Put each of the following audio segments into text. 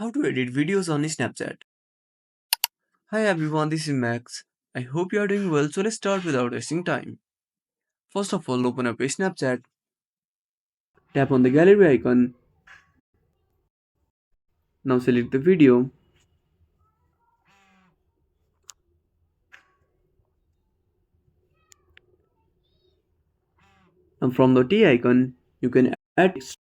How to edit videos on Snapchat. Hi everyone, this is Max. I hope you are doing well, so let's start without wasting time. First of all, open up a Snapchat, tap on the gallery icon, now select the video. Now from the T icon, you can add text.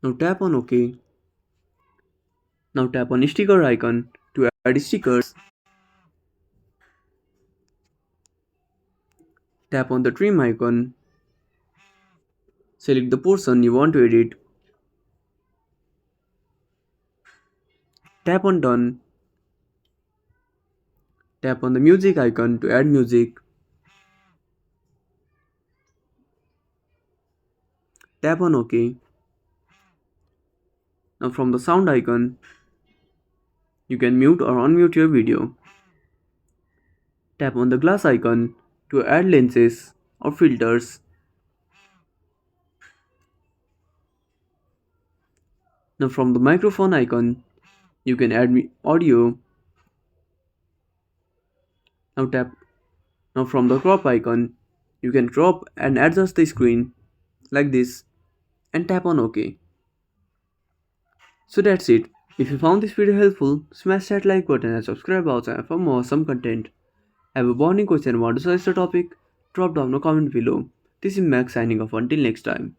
Now tap on OK. Now tap on sticker icon to add stickers. Tap on the trim icon, select the portion you want to edit. Tap on done. Tap on the music icon to add music. Tap on OK. Now from the sound icon, you can mute or unmute your video. Tap on the glass icon to add lenses or filters. Now from the microphone icon, you can add audio. Now tap. Now from the crop icon, you can crop and adjust the screen like this and tap on OK. So that's it. If you found this video helpful, smash that like button and subscribe our channel for more awesome content. Have a burning question or want to suggest a topic? Drop down a comment below. This is Max signing off until next time.